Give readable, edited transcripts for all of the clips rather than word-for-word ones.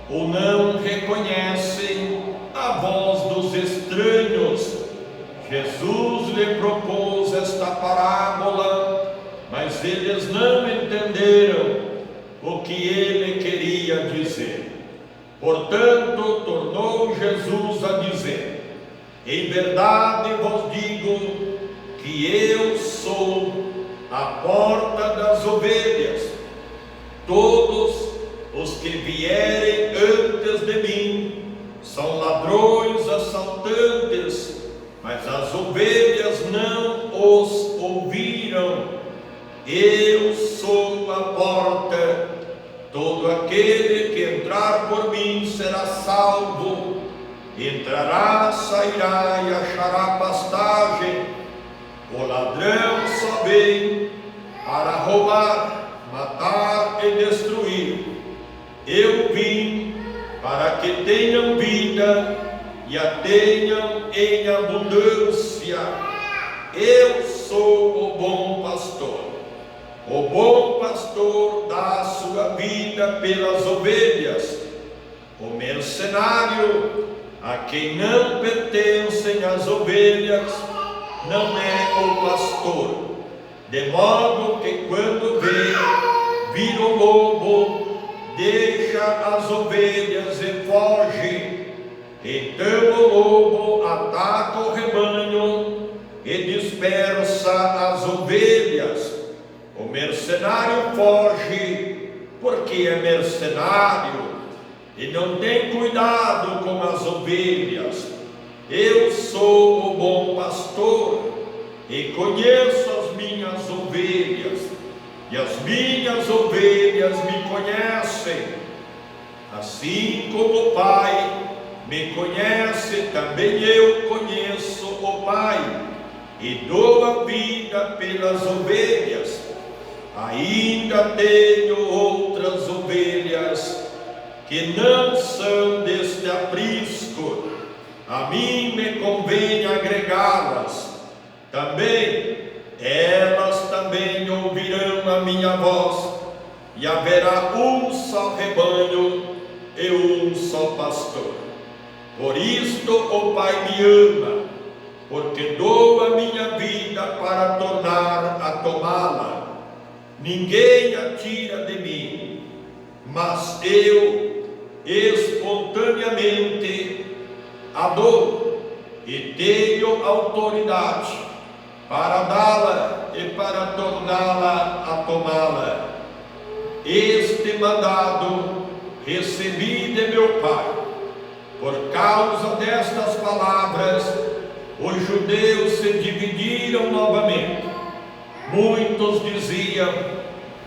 ou não reconhecem a voz dos estranhos. Jesus lhe propôs esta parábola, mas eles não entenderam o que ele queria dizer. Portanto, tornou Jesus a dizer: em verdade vos digo que eu sou a porta das ovelhas. Todos os que vierem antes de mim são ladrões, assaltantes, mas as ovelhas não os ouviram. Eu sou a porta. Todo aquele que entrar por mim será salvo. Entrará, sairá e achará pastagem. O ladrão só vem para roubar, matar e destruir. Eu vim para que tenham vida e a tenham em abundância. Eu sou o bom pastor. O bom pastor dá a sua vida pelas ovelhas. O mercenário, a quem não pertencem as ovelhas, não é o pastor, de modo que quando vira o lobo, deixa as ovelhas e foge. Então o lobo ataca o rebanho e dispersa as ovelhas. O mercenário foge porque é mercenário e não tem cuidado com as ovelhas. Eu sou o bom pastor e conheço as minhas ovelhas, e as minhas ovelhas me conhecem. Assim como o Pai me conhece, também eu conheço o Pai, e dou a vida pelas ovelhas. Ainda tenho outras ovelhas que não são deste aprisco. A mim me convém agregá-las. Elas também ouvirão a minha voz, e haverá um só rebanho e um só pastor. Por isto o Pai me ama, porque dou a minha vida para tornar a tomá-la. Ninguém a tira de mim, mas eu espontaneamente a dou, e tenho autoridade para dá-la e para torná-la a tomá-la. Este mandado recebi de meu Pai. Por causa destas palavras, os judeus se dividiram novamente. Muitos diziam: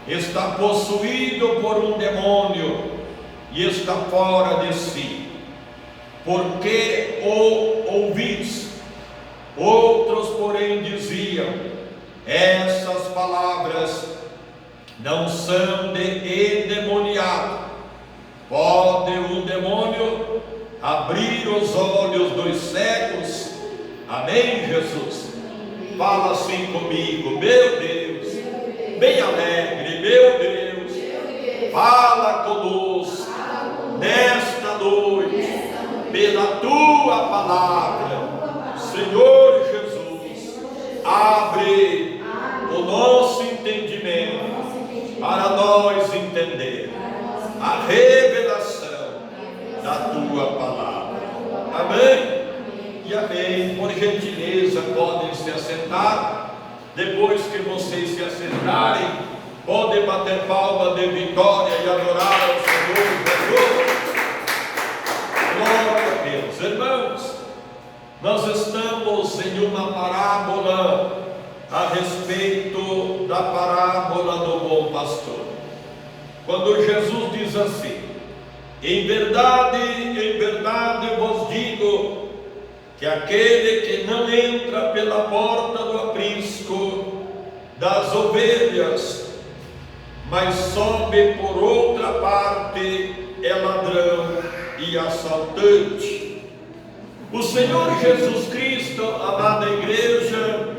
está possuído por um demônio e está fora de si. Por que o ouvis? Outros, porém, diziam: essas palavras não são de endemoniado. Pode um demônio abrir os olhos dos cegos? Amém, Jesus? Fala assim comigo: meu Deus, bem alegre, meu Deus, fala conosco nesta noite, pela tua palavra. Senhor Jesus, abre o nosso entendimento para nós entender a revelação da tua palavra. Amém e amém. Por gentileza, podem se assentar. Depois que vocês se assentarem, podem bater palma de vitória e adorar ao Senhor Jesus. Glória a Deus. Irmãos, nós estamos em uma parábola a respeito da parábola do bom pastor. Quando Jesus diz assim: em verdade vos digo que aquele que não entra pela porta do aprisco das ovelhas, mas sobe por outra parte, é ladrão e assaltante. O Senhor Jesus Cristo, amada igreja,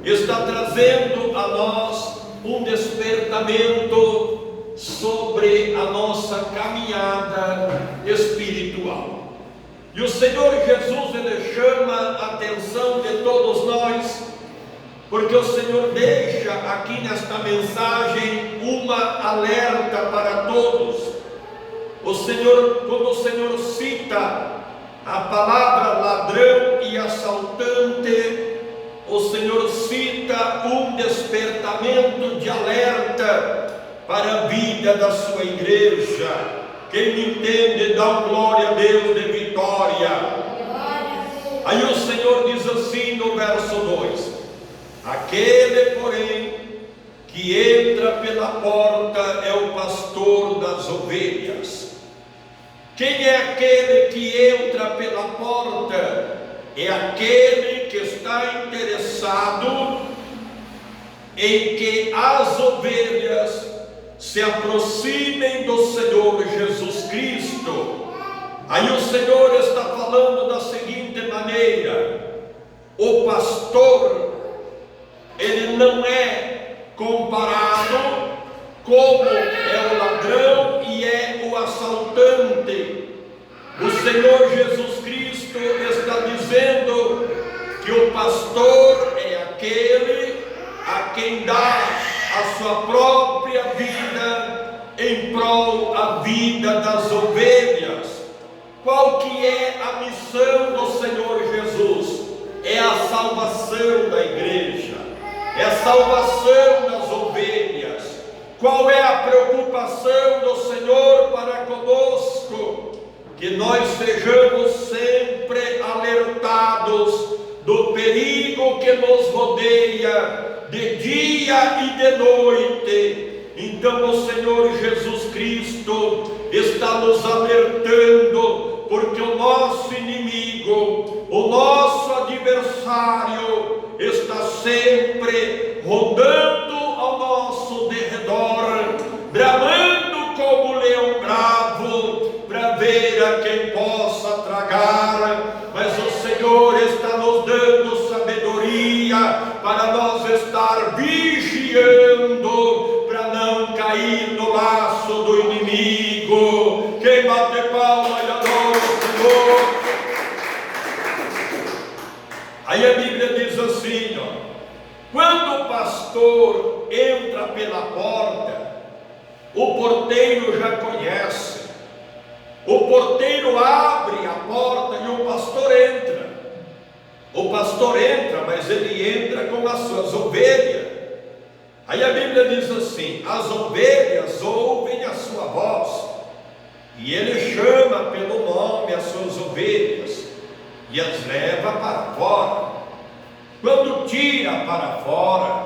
está trazendo a nós um despertamento sobre a nossa caminhada espiritual. E o Senhor Jesus, Ele chama a atenção de todos nós, porque o Senhor deixa aqui nesta mensagem uma alerta para todos. Quando o Senhor cita a palavra ladrão e assaltante, o Senhor cita um despertamento de alerta para a vida da sua igreja. Quem me entende, dá glória a Deus de vitória. Aí o Senhor diz assim no verso 2: aquele, porém, que entra pela porta é o pastor das ovelhas. Quem é aquele que entra pela porta? É aquele que está interessado em que as ovelhas se aproximem do Senhor Jesus Cristo. Aí o Senhor está falando da seguinte maneira: o pastor, ele não é comparado como é o ladrão e é o assaltante. O Senhor Jesus Cristo está dizendo que o pastor é aquele a quem dá a sua própria vida em prol da vida das ovelhas. Qual que é a missão do Senhor Jesus? É a salvação da igreja, é a salvação das ovelhas. Qual é a preocupação do Senhor para conosco? Que nós sejamos sempre alertados do perigo que nos rodeia de dia e de noite. Então o Senhor Jesus Cristo está nos alertando, porque o nosso inimigo, o nosso adversário, está sempre rodando ao nosso derredor, bramando como leão bravo, para ver a quem possa tragar. Mas o Senhor está nos dando sabedoria para nós estar vigiando, para não cair no laço do inimigo. Quem bate palma e adora o Senhor. Aí a Bíblia diz assim, quando o pastor entra pela porta, o porteiro já conhece. O porteiro abre a porta e o pastor entra. O pastor entra, mas ele entra com as suas ovelhas. Aí a Bíblia diz assim: as ovelhas ouvem a sua voz, e ele chama pelo nome as suas ovelhas e as leva para fora. Quando tira para fora,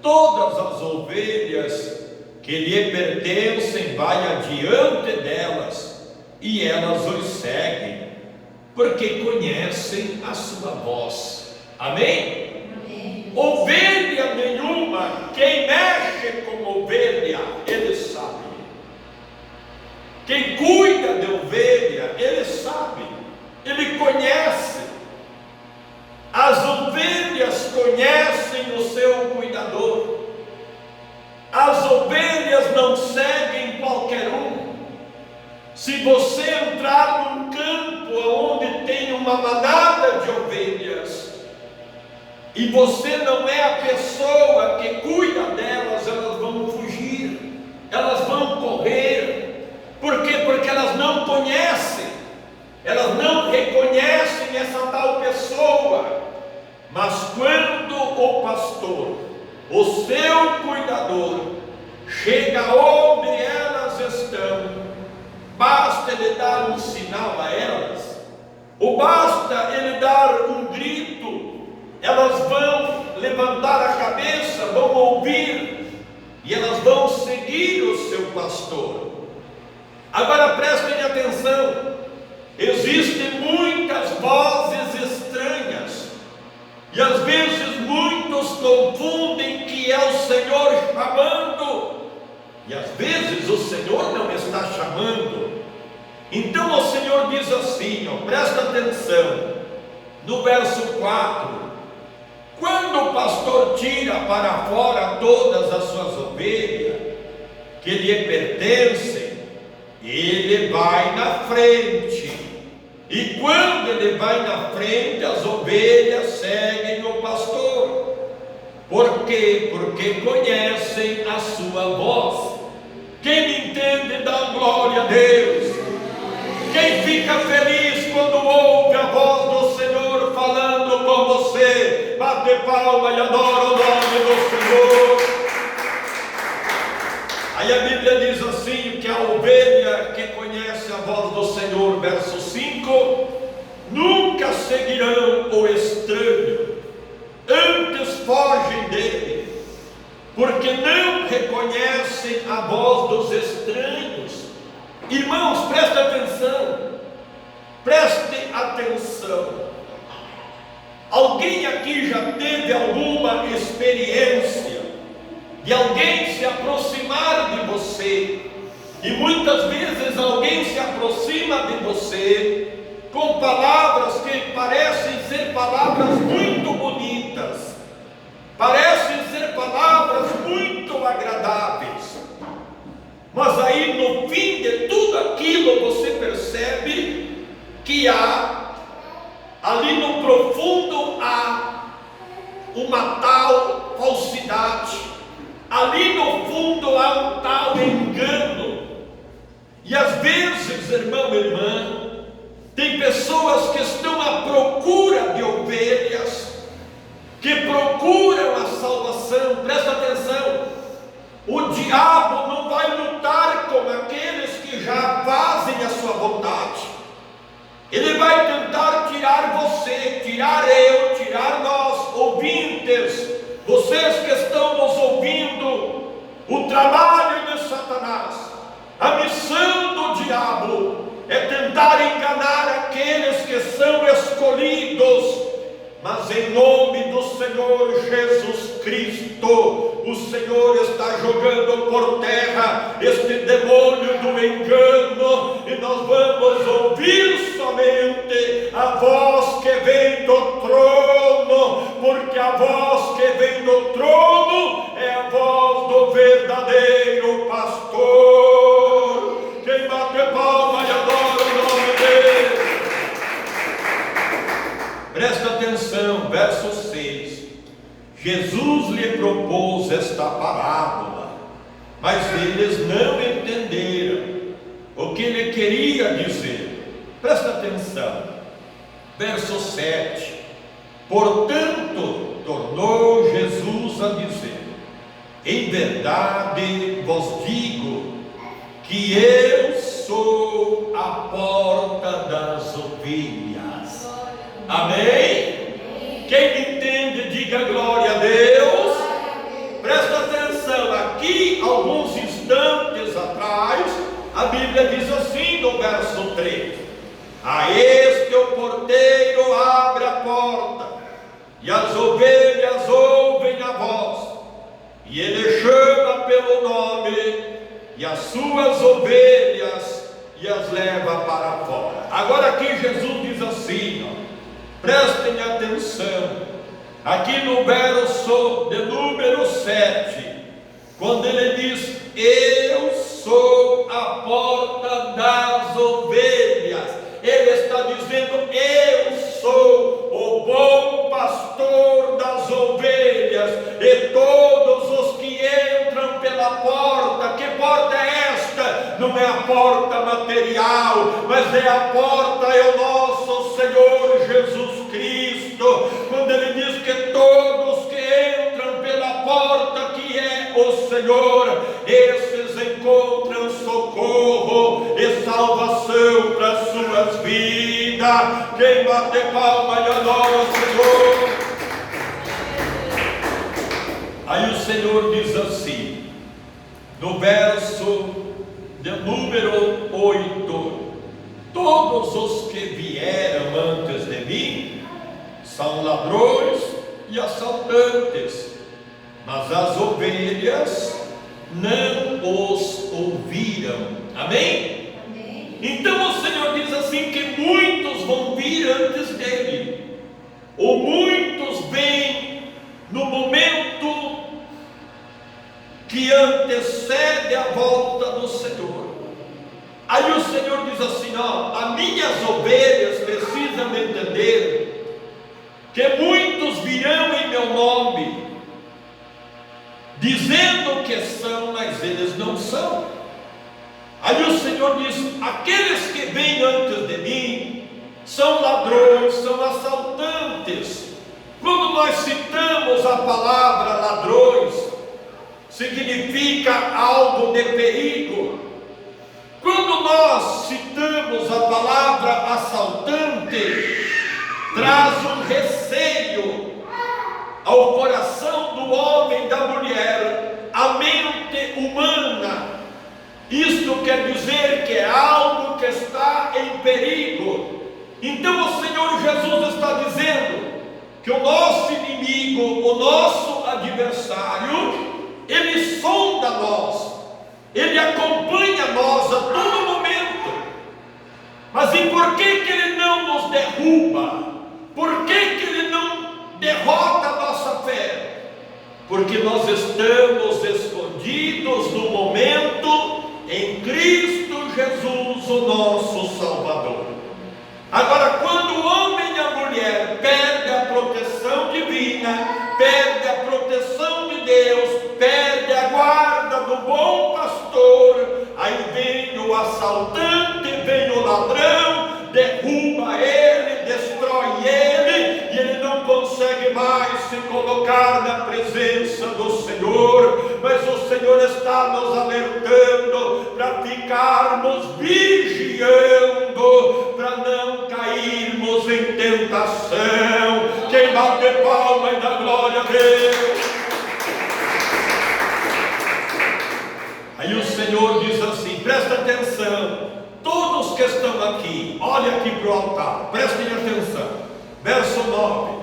todas as ovelhas que lhe pertencem vai adiante delas, e elas os seguem, porque conhecem a sua voz. Amém? Amém. Ovelha nenhuma, quem mexe com ovelha, ele sabe. Quem cuida de ovelha, ele sabe, ele conhece. As ovelhas conhecem o seu cuidador. As ovelhas não seguem qualquer um. Se você entrar num campo onde tem uma manada de ovelhas, e você não é a pessoa que cuida delas, elas vão fugir, elas vão correr. Por quê? Porque elas não conhecem, elas não reconhecem essa tal pessoa. Mas quando o pastor, o seu cuidador, chega onde elas estão, basta ele dar um sinal a elas, ou basta ele dar um grito, elas vão levantar a cabeça, vão ouvir, e elas vão seguir o seu pastor. Agora prestem atenção, existem muitas vozes estranhas, e às vezes muitos confundem que é o Senhor chamando, e às vezes o Senhor não está chamando. Então o Senhor diz assim, presta atenção, no verso 4: quando o pastor tira para fora todas as suas ovelhas que lhe pertencem, ele vai na frente. E quando ele vai na frente, as ovelhas seguem o pastor. Por quê? Porque conhecem a sua voz. Quem me entende, dá glória a Deus. Quem fica feliz quando ouve a voz do Senhor falando com você, bate palma e adora o nome do Senhor. Aí a Bíblia diz assim, que a ovelha que conhece a voz do Senhor, verso 5, nunca seguirão o estranho, antes fogem dele, porque não reconhecem a voz dos estranhos. Irmãos, preste atenção. Alguém aqui já teve alguma experiência de alguém se aproximar de você? E muitas vezes alguém se aproxima de você com palavras que parecem ser palavras muito bonitas, parecem ser palavras muito agradáveis, mas aí no fim de tudo aquilo você percebe que ali no profundo há uma tal falsidade, ali no fundo há um tal engano. E às vezes, irmão e irmã, tem pessoas que estão à procura de ovelhas, que procuram a salvação. Presta atenção, o diabo não vai lutar com aqueles que já fazem a sua vontade. Ele vai tentar tirar você, tirar eu, tirar nós, ouvintes, vocês que estão nos ouvindo. O trabalho de Satanás, a missão do diabo é tentar enganar aqueles que são escolhidos. Mas em nome do Senhor Jesus Cristo, o Senhor está jogando por terra este demônio do engano, e nós vamos ouvir somente a voz que vem do trono, porque a voz que vem do trono é a voz do verdadeiro pastor. Quem bate palma e adora o nome dele. Presta atenção, verso 6. Jesus lhe propôs esta parábola, mas eles não entenderam o que ele queria dizer. Presta atenção, verso 7. Portanto, tornou Jesus a dizer: em verdade vos digo que eu sou a porta das ovelhas. Amém? Quem me entende, diga glória a Deus. Presta atenção, aqui alguns instantes atrás, a Bíblia diz assim no verso 3: a este o porteiro abre a porta, e as ovelhas ouvem a voz, e ele chama pelo nome, e as suas ovelhas e as leva para fora. Agora aqui Jesus diz assim, prestem atenção, aqui no verso de número 7, quando ele diz: eu sou a porta das ovelhas, ele está dizendo: eu sou o bom pastor das ovelhas, e todos os que entram pela porta. Que porta é esta? Não é a porta material, mas é a porta, é o nosso Senhor Jesus Cristo, quando ele diz que todos que entram pela porta, que é o Senhor, esses encontram socorro e salvação para as suas vidas. Quem bate palma e adora o Senhor. Aí o Senhor diz assim, no verso de número 8: todos os que vieram antes de mim são ladrões e assaltantes, mas as ovelhas não os ouviram. Amém? Amém. Então o Senhor diz assim, que muitos vão vir antes dele, ou muitos vêm no momento que antecede a volta do Senhor. Aí o Senhor diz assim: ó, as minhas ovelhas precisam entender que muitos virão em meu nome, dizendo que são, mas eles não são. Aí o Senhor diz: aqueles que vêm antes de mim são ladrões, são assaltantes. Quando nós citamos a palavra ladrões, significa algo de perigo. Quando nós citamos a palavra assaltante, traz um receio ao coração do homem e da mulher, a mente humana. Isto quer dizer que é algo que está em perigo. Então o Senhor Jesus está dizendo que o nosso inimigo, o nosso adversário, ele sonda nós, ele acompanha nós a todo momento. Mas e por que ele não nos derruba? Por que ele não derrota a nossa fé? Porque nós estamos escondidos no momento em Cristo Jesus, o nosso Salvador. Agora, quando o homem e a mulher perdem a proteção divina, perdem a proteção de Deus, perdem a guarda do bom pastor, aí vem o assaltante, vem o ladrão, derruba ele, destrói ele, e ele não consegue mais se colocar na presença do Senhor. Mas o Senhor está nos alertando para ficarmos vigiando, para não cairmos em tentação. Quem bate palma e dá glória a Deus. Aí o Senhor diz assim: presta atenção, todos que estão aqui, olhem aqui para o altar, prestem atenção. Verso 9,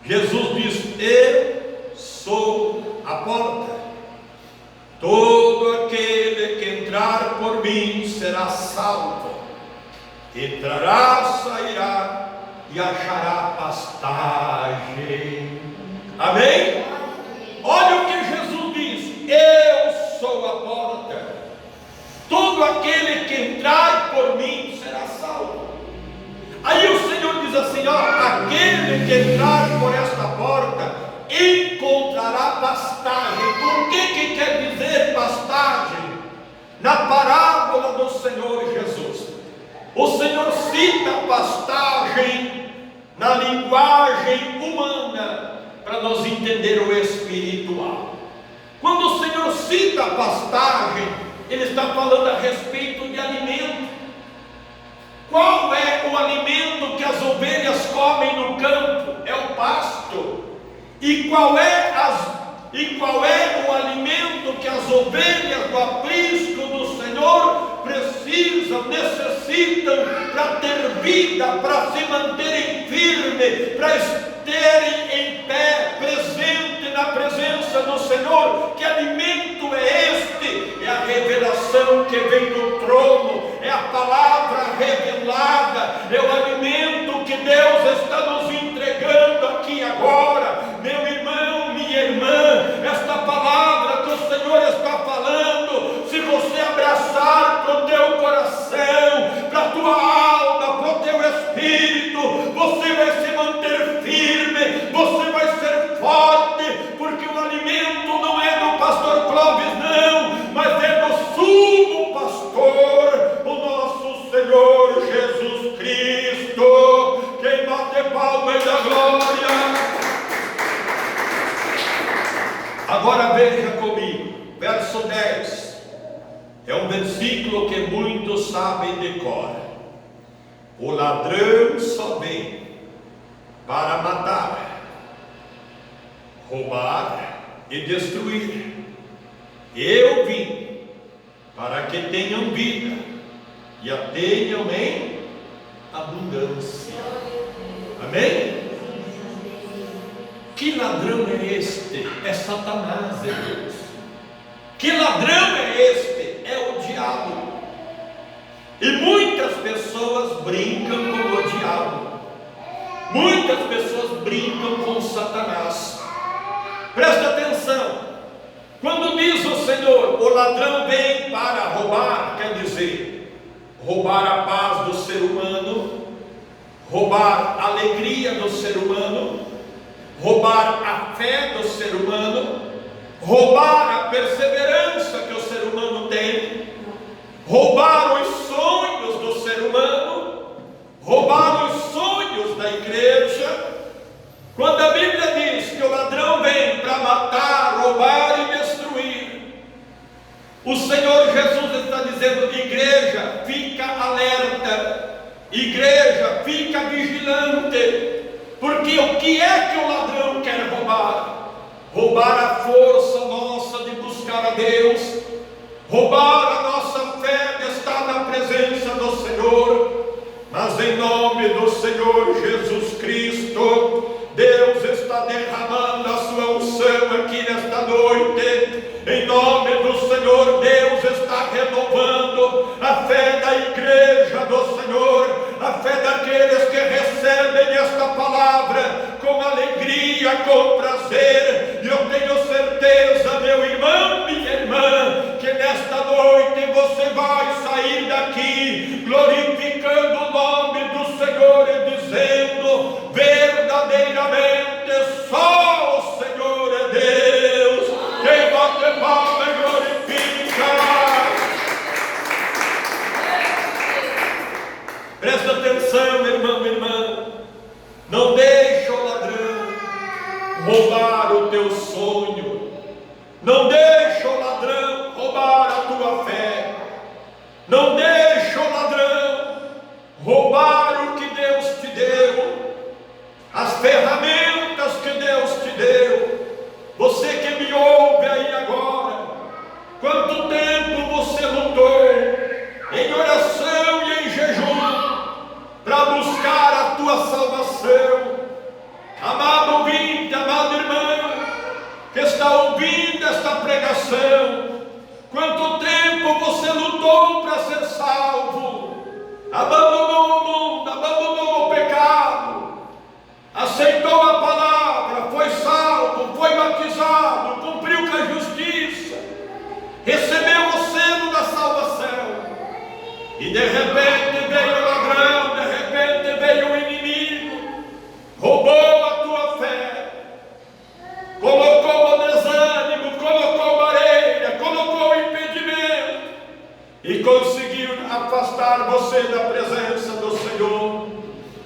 Jesus diz: eu sou a porta. Todo aquele que entrar por mim será salvo. Entrará, sairá e achará pastagem. Amém? Olha o que Jesus diz: eu sou a porta. Todo aquele que entrar por mim será salvo. Aí o Senhor diz assim: ó, aquele que entrar por esta porta encontrará pastagem. O que quer dizer pastagem? Na parábola do Senhor Jesus, o Senhor cita pastagem na linguagem humana, para nós entender o espiritual. Quando o Senhor cita pastagem, Ele está falando a respeito de alimento. Qual é o alimento que as ovelhas comem no campo? É o pasto. E qual é o alimento que as ovelhas do aprisco do Senhor necessitam para ter vida, para se manterem firmes, para estarem em pé, presente na presença do Senhor? Que alimento é este? É a revelação que vem do trono, é a palavra revelada, é o alimento que Deus está nos entregando aqui agora. Meu irmão, minha irmã, esta palavra que o Senhor está falando, se você abraçar para o teu coração, para a tua alma, para o teu espírito, você vai se manter firme, você vai ser forte, porque o alimento não é do pastor Clóvis, não, mas é do sumo pastor, o nosso Senhor Jesus Cristo. Quem bate palma e dá glória. Agora veja comigo, verso 10, é um versículo que muitos sabem de cor. O ladrão só vem para matar, roubar e destruir. Eu vim para que tenham vida e a tenham em abundância. Amém? Que ladrão é este? É Satanás, irmãos. Que ladrão é este? É o diabo. E muitas pessoas brincam com o diabo. Muitas pessoas brincam com Satanás. Presta atenção. Quando diz o Senhor, o ladrão vem para roubar, quer dizer, roubar a paz do ser humano, roubar a alegria do ser humano, roubar a fé do ser humano, roubar a perseverança que o ser humano tem, roubar os sonhos do ser humano, roubar os sonhos da igreja. Quando a Bíblia diz que o ladrão vem para matar, roubar e destruir, o Senhor Jesus está dizendo: igreja, fica alerta, igreja, fica vigilante, porque o que é que o ladrão quer roubar? Roubar a força nossa de buscar a Deus, roubar a nossa fé de estar na presença do Senhor. Mas em nome do Senhor Jesus Cristo, Deus está derramando a sua unção aqui nesta noite. Em nome do Senhor, Deus está renovando a fé da igreja do Senhor, a fé daqueles que recebem esta palavra com alegria, com prazer. E eu tenho certeza, meu irmão, minha irmã, que nesta noite você vai sair daqui glorificando o nome do Senhor e dizendo: verdadeiramente só o Senhor é Deus. Quem bate palma e glorifica. Presta atenção, meu irmão, minha irmã. Não deixa o ladrão roubar o teu sonho. Não deixa o ladrão roubar a tua fé. Não deixa o ladrão roubar o que Deus te deu, as ferramentas que Deus te deu. Você que me ouve aí agora, quanto tempo você lutou em oração e em jejum para buscar a tua salvação? Amado ouvinte, amado irmão que está ouvindo esta pregação, quanto tempo você lutou para ser salvo? Abandonou o mundo, abandonou o pecado, aceitou a palavra, foi salvo, foi batizado, cumpriu com a justiça, recebeu o selo da salvação, e de repente veio o ladrão, de repente veio o inimigo, roubou a tua fé, colocou o desânimo, colocou barreira, colocou impedimento, e conseguiu afastar você da presença do Senhor.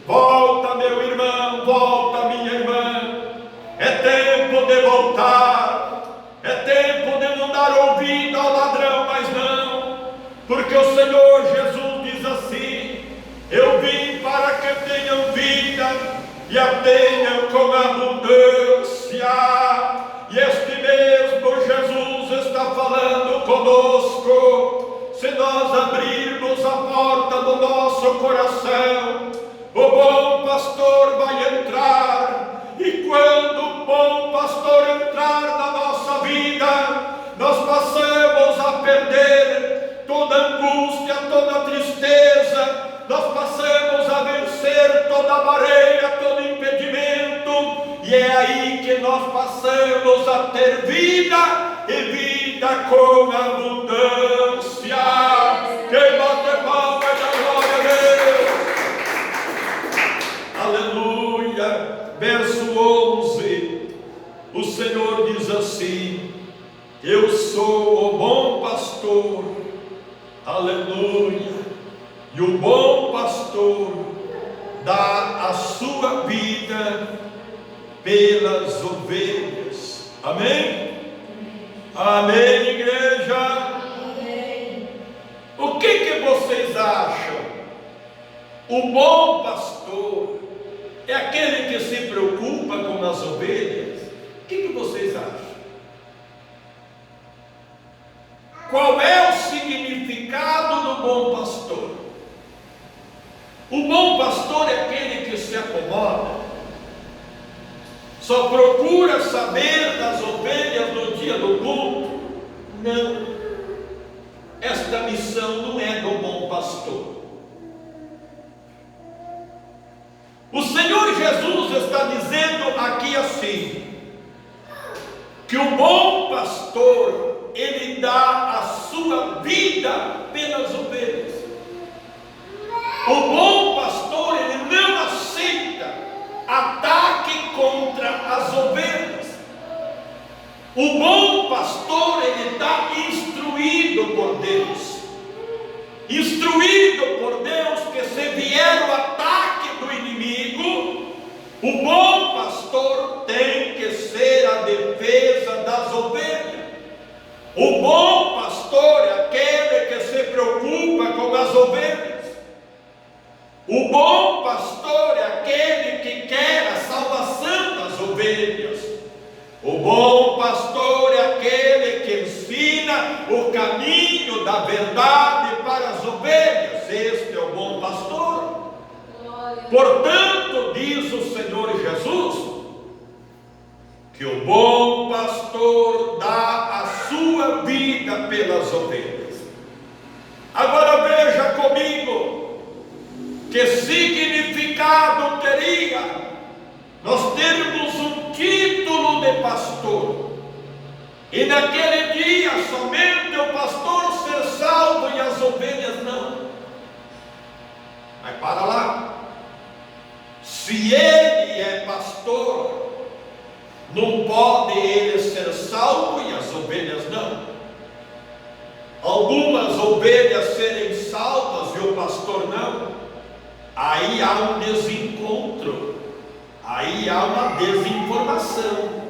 Volta, meu irmão, volta, minha irmã. É tempo de voltar, é tempo de não dar ouvido ao ladrão, mas não, porque o Senhor Jesus diz assim: eu vim para que tenham vida e a tenham com abundância. E este mesmo Jesus está falando conosco. Se nós abrirmos a porta do nosso coração, o bom pastor vai entrar. E quando o bom pastor entrar na nossa vida, nós passamos a perder toda angústia, toda tristeza, nós passamos a vencer toda barreira, todo impedimento, e é aí que nós passamos a ter vida e vida com abundância. Quem bate palma é da glória a Deus. Aleluia. Verso 11, o Senhor diz assim: eu sou o bom pastor. Aleluia. E o bom pastor dá a sua vida pelas ovelhas. Amém? Amém, igreja? Amém. O que vocês acham? O bom pastor é aquele que se preocupa com as ovelhas? O que vocês acham? Qual é o significado do bom pastor? O bom pastor é aquele que se acomoda, só procura saber das ovelhas no dia do culto? Não, esta missão não é do bom pastor. O Senhor Jesus está dizendo aqui assim, que o bom pastor, ele dá a sua vida pelas ovelhas. O bom pastor, ele não aceita ataque contra as ovelhas. O bom pastor, ele está instruído por Deus. Instruído por Deus que se vier o ataque do inimigo, o bom pastor tem que ser a defesa das ovelhas. O bom pastor é aquele que se preocupa com as ovelhas. O bom pastor é aquele que quer a salvação das ovelhas. O bom pastor é aquele que ensina o caminho da verdade para as ovelhas. Este é o bom pastor. Portanto, diz o Senhor Jesus, que o bom pastor dá a sua vida pelas ovelhas. Agora veja comigo, que significado teria nós termos um título de pastor, e naquele dia somente o pastor ser salvo e as ovelhas não? Mas para lá, se ele é pastor, não pode ele ser salvo e as ovelhas não? Algumas ovelhas serem salvas e o pastor não? Aí há um desencontro, aí há uma desinformação.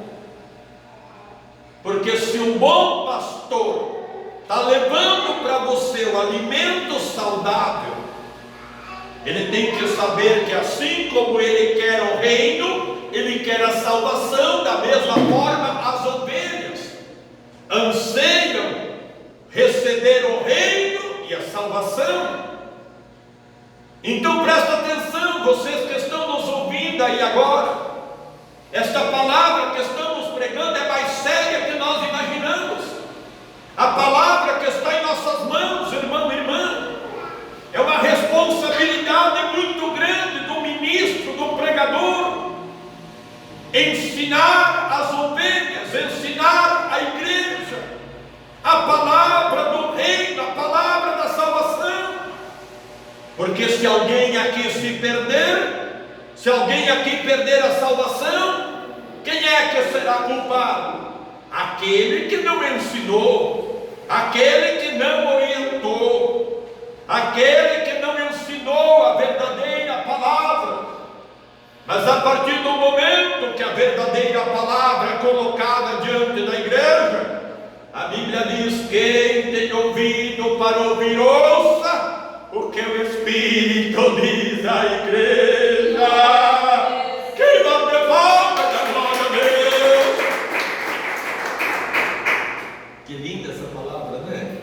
Porque se um bom pastor está levando para você o alimento saudável, ele tem que saber que assim como ele quer o reino, ele quer a salvação. Da mesma forma, as ovelhas anseiam receber o reino e a salvação. Então presta atenção, vocês que estão nos ouvindo aí agora. Esta palavra que estamos pregando é mais séria que nós imaginamos. A palavra que está em nossas mãos, irmão e irmã, é uma responsabilidade muito grande do ministro, do pregador. Ensinar as ovelhas, ensinar a igreja a palavra do reino, a palavra da salvação. Porque se alguém aqui se perder, se alguém aqui perder a salvação, quem é que será culpado? Aquele que não ensinou, aquele que não orientou, aquele que não ensinou a verdadeira palavra. Mas a partir do momento que a verdadeira palavra é colocada diante da igreja, a Bíblia diz: quem tem ouvido para ouvir, ouça o que o Espírito diz à igreja. Quem bate palmas, da glória a Deus. Que linda essa palavra, né?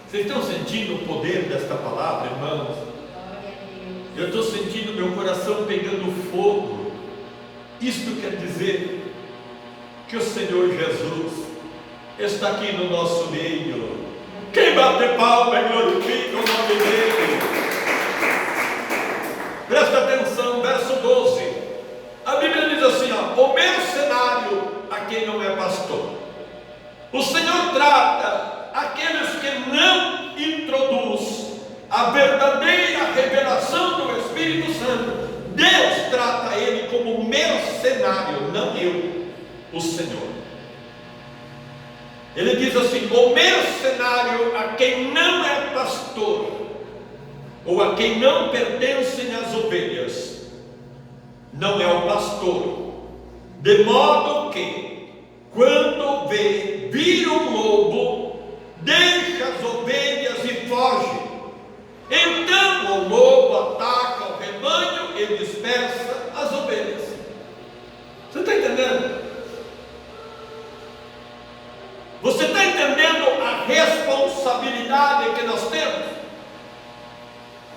Vocês estão sentindo o poder desta palavra, irmãos? Eu estou sentindo meu coração pegando fogo. Isto quer dizer que o Senhor Jesus está aqui no nosso meio. Quem bate palma e glorifica o nome dele. Presta atenção, verso 12. A Bíblia diz assim, o mercenário a quem não é pastor. O Senhor trata aqueles que não introduz a verdadeira revelação do Espírito Santo. Deus trata ele como mercenário, não eu, o Senhor. Ele diz assim: o mercenário a quem não é pastor, ou a quem não pertencem as ovelhas, não é o pastor, de modo que, quando vira um lobo, deixa as ovelhas e foge. Então o lobo ataca o rebanho e dispersa as ovelhas. Você está entendendo? Você está entendendo a responsabilidade que nós temos?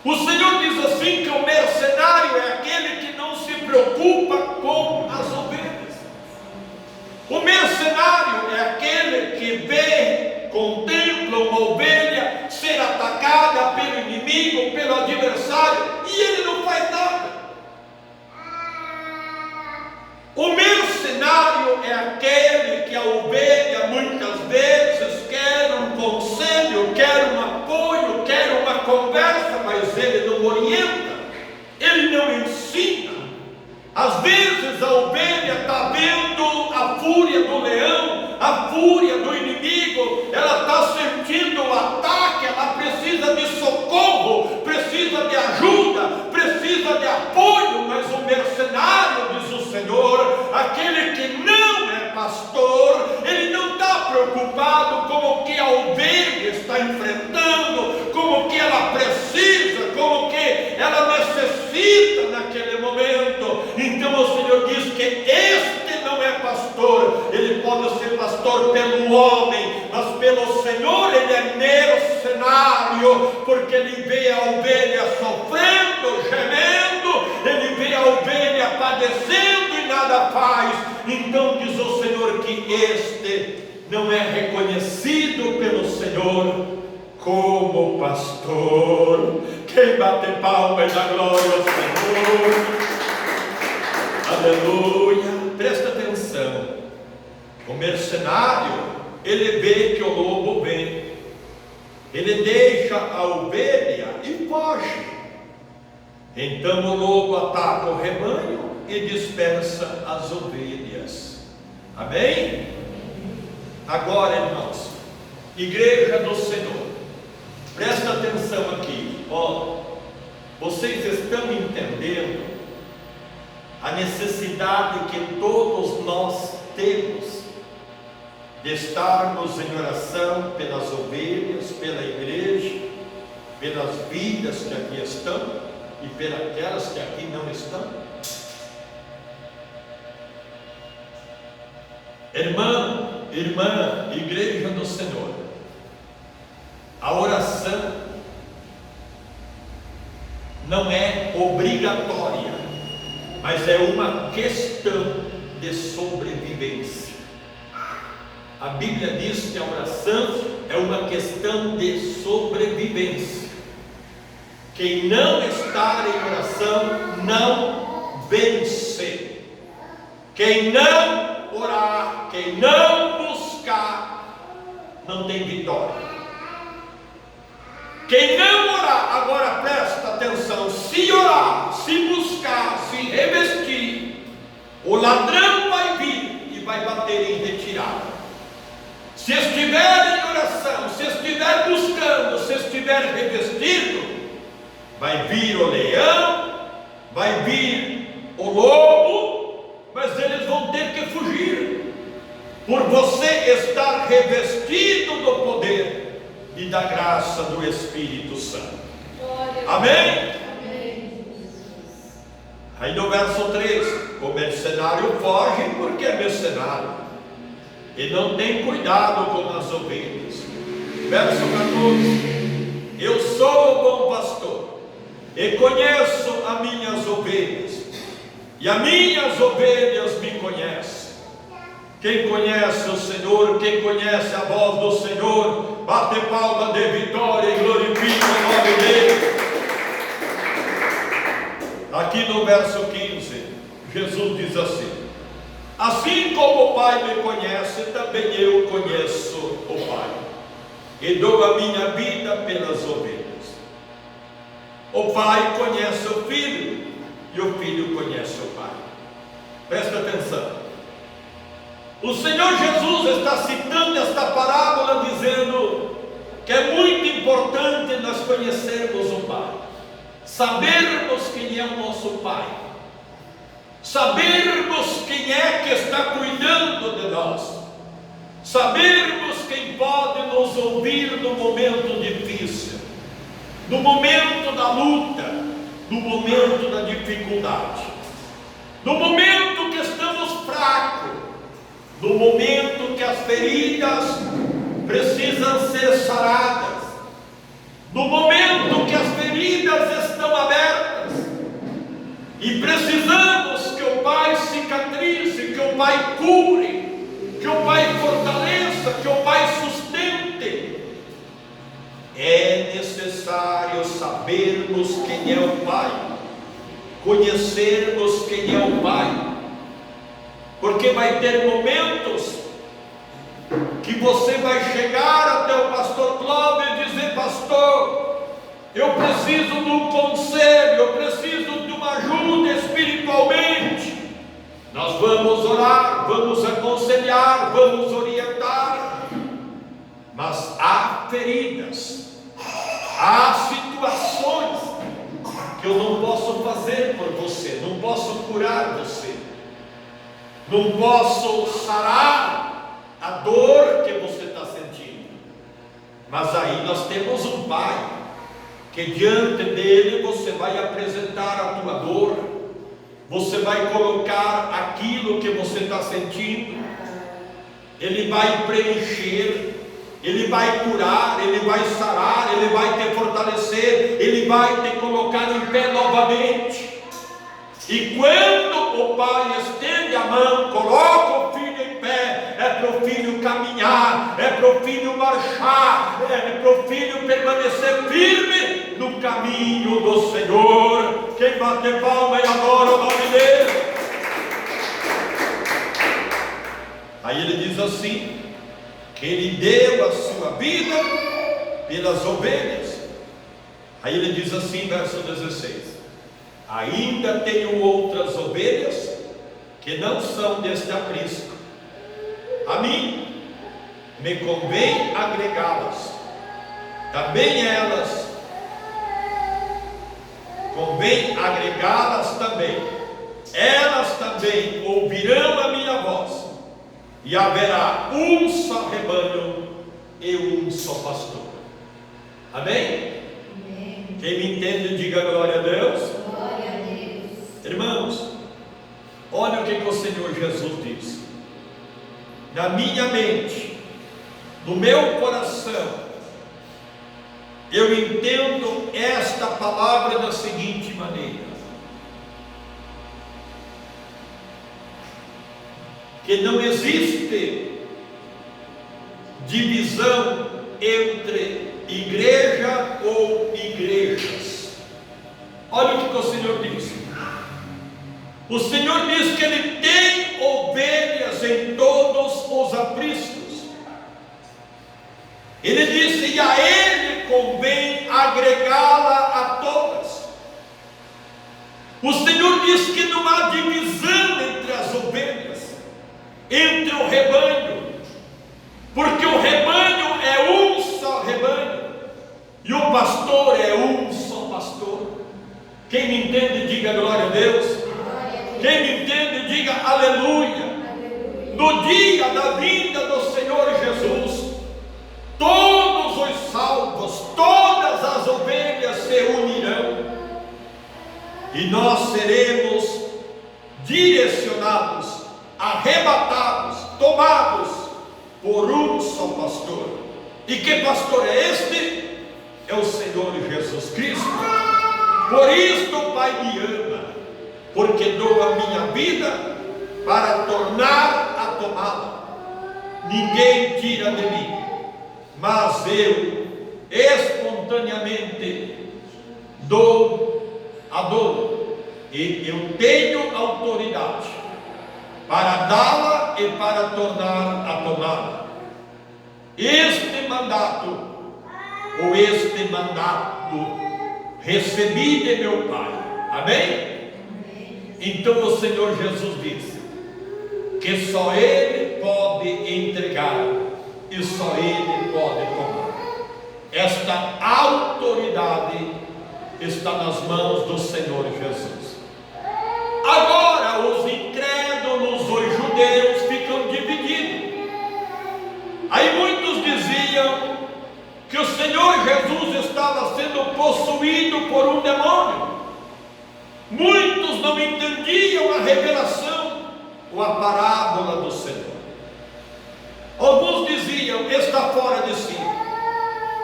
O Senhor diz assim que o mercenário é aquele que não se preocupa com as ovelhas. O mercenário é aquele que vê, contempla uma ovelha ser atacada pelo inimigo, pelo adversário, e ele não faz nada. O mercenário é aquele que a ovelha muitas vezes quer um conselho, quer um apoio, quer uma conversa, mas ele não pastor pelo homem, mas pelo Senhor ele é mercenário, porque ele vê a ovelha sofrendo, gemendo, ele vê a ovelha padecendo e nada faz. Então diz o Senhor que este não é reconhecido pelo Senhor como pastor. Quem bate palmas da glória ao Senhor? Aleluia. Presta atenção. O mercenário, ele vê que o lobo vem, ele deixa a ovelha e foge. Então o lobo ataca o rebanho e dispersa as ovelhas. Amém? Agora, irmãos, igreja do Senhor, presta atenção aqui. Ó, vocês estão entendendo a necessidade que todos nós temos de estarmos em oração pelas ovelhas, pela igreja, pelas vidas que aqui estão e pelas que aqui não estão? Irmã, igreja do Senhor, a oração não é obrigatória, mas é uma questão de sobrevivência. A Bíblia diz que a oração é uma questão de sobrevivência. Quem não estar em oração não vence. Quem não orar, quem não buscar, não tem vitória. Quem não orar, agora presta atenção, se orar, se buscar, se revestir, o ladrão vai vir e vai bater em retirada. Se estiver em oração, se estiver buscando, se estiver revestido, vai vir o leão, vai vir o lobo, mas eles vão ter que fugir, por você estar revestido do poder e da graça do Espírito Santo. Amém? Amém. Aí no verso 3, o mercenário foge porque é mercenário e não tem cuidado com as ovelhas. Verso 14: eu sou o bom pastor e conheço as minhas ovelhas, e as minhas ovelhas me conhecem. Quem conhece o Senhor, quem conhece a voz do Senhor, bate palma de vitória e glorifica o nome dele. Aqui no verso 15, Jesus diz assim: assim como o Pai me conhece, também eu conheço o Pai, e dou a minha vida pelas ovelhas. O Pai conhece o Filho, e o Filho conhece o Pai. Presta atenção. O Senhor Jesus está citando esta parábola dizendo que é muito importante nós conhecermos o Pai, sabermos quem é o nosso Pai, sabermos quem é que está cuidando de nós, sabermos quem pode nos ouvir no momento difícil, no momento da luta, no momento da dificuldade, no momento que estamos fracos, no momento que as feridas precisam ser saradas, no momento que as feridas estão abertas e precisamos que o Pai cicatrize, que o Pai cure, que o Pai fortaleça, que o Pai sustente. É necessário sabermos quem é o Pai, conhecermos quem é o Pai, porque vai ter momentos que você vai chegar até o pastor Cláudio e dizer: pastor, eu preciso de um conselho, eu preciso de uma ajuda espiritualmente. Nós vamos orar, vamos aconselhar, vamos orientar, mas há feridas, há situações que eu não posso fazer por você, não posso curar você, não posso sarar a dor que você está sentindo. Mas aí nós temos um Pai, que diante dele você vai apresentar a tua dor, você vai colocar aquilo que você está sentindo, Ele vai preencher, Ele vai curar, Ele vai sarar, Ele vai te fortalecer, Ele vai te colocar em pé novamente. E quando o pai estende a mão, coloca o filho em pé, é para o filho caminhar, é para o filho marchar, é para o filho permanecer firme no caminho do Senhor. Quem bate palma e adora o nome dele. Aí ele diz assim, que ele deu a sua vida pelas ovelhas. Aí ele diz assim, verso 16: ainda tenho outras ovelhas que não são deste aprisco. A mim me convém agregá-las. Também elas convém agregá-las também. Elas também ouvirão a minha voz, e haverá um só rebanho e um só pastor. Amém? Quem me entende, diga glória a Deus. Glória a Deus. Irmãos, olha o que o Senhor Jesus diz. Na minha mente, no meu coração, eu entendo esta palavra da seguinte maneira: que não existe divisão entre igreja ou igrejas. Olha o que o Senhor diz. O Senhor diz que Ele tem ovelhas em todos os apriscos. Ele disse, e a Ele convém agregá-la a todas. O Senhor diz que não há divisão entre as ovelhas, entre o rebanho, porque o rebanho é um só rebanho, e o pastor é um só pastor. Quem me entende, diga glória a Deus. Quem me entende, diga aleluia. No dia da vinda do Senhor Jesus, todos os salvos, todas as ovelhas se unirão, e nós seremos direcionados, arrebatados, tomados por um só pastor. E que pastor é este? É o Senhor Jesus Cristo. Por isto o Pai me ama, porque dou a minha vida para tornar a tomá-la. Ninguém tira de mim, mas eu espontaneamente a dou, e eu tenho autoridade para dá-la e para tornar a tomá-la. Este mandato recebi de meu Pai. Amém? Então o Senhor Jesus disse que só Ele pode entregar e só Ele pode tomar. Esta autoridade está nas mãos do Senhor Jesus. Agora os incrédulos, os judeus, ficam divididos. Aí muitos diziam que o Senhor Jesus estava sendo possuído por um demônio. Muitos não entendiam a revelação ou a parábola do Senhor. Alguns diziam, está fora de si.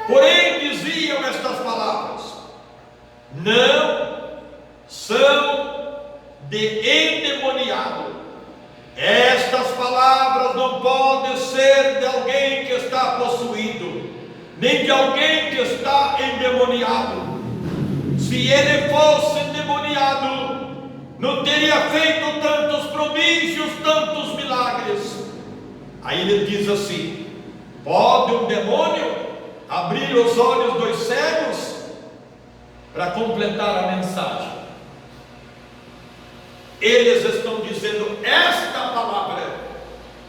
Porém diziam estas palavras: não são de endemoniado. Estas palavras não podem ser de alguém que está possuído, nem de alguém que está endemoniado. Se ele fosse endemoniado, não teria feito tantos prodígios, tantos milagres. Aí ele diz assim: pode um demônio abrir os olhos dos cegos? Para completar a mensagem, eles estão dizendo esta palavra.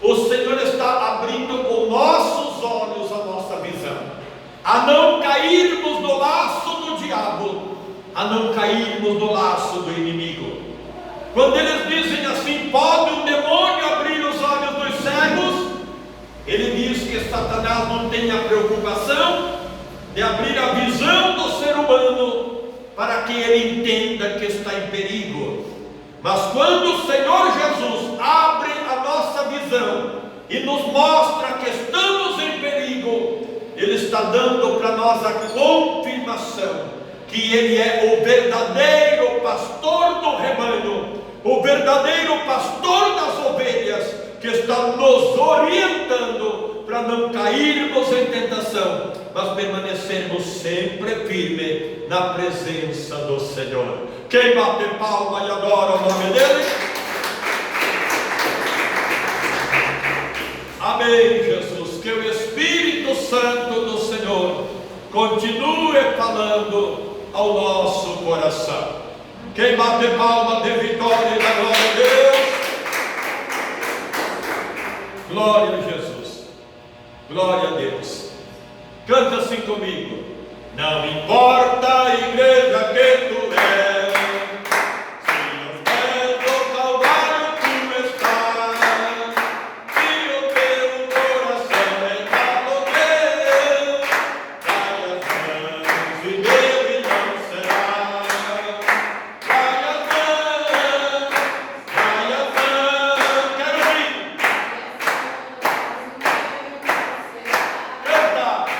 O Senhor está abrindo os nossos olhos, a nossa visão, a não cairmos no laço do diabo, a não cairmos no laço do inimigo. Quando eles dizem assim, pode um demônio abrir os olhos dos cegos, ele diz que Satanás não tem a preocupação de abrir a visão do ser humano para que ele entenda que está em perigo. Mas quando o Senhor Jesus abre a nossa visão, e nos mostra que estamos em perigo, Ele está dando para nós a confirmação que Ele é o verdadeiro pastor do rebanho, o verdadeiro pastor das ovelhas, que está nos orientando para não cairmos em tentação, mas permanecermos sempre firmes na presença do Senhor. Quem bate palma e adora o nome dEle? Amém, Jesus. Que o Espírito Santo do Senhor continue falando ao nosso coração. Quem bate palma de vitória e da glória a Deus? Glória a Jesus. Glória a Deus. Canta assim comigo. Não importa a igreja que tu és, se aos pés do Calvário tu estás, se o teu coração é caloreu, dai as mãos e dele não será. Dai as mãos, quero ouvir. Canta.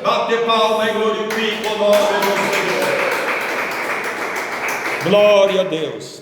Bate palma e glorifica o nome do Senhor. Glória a Deus.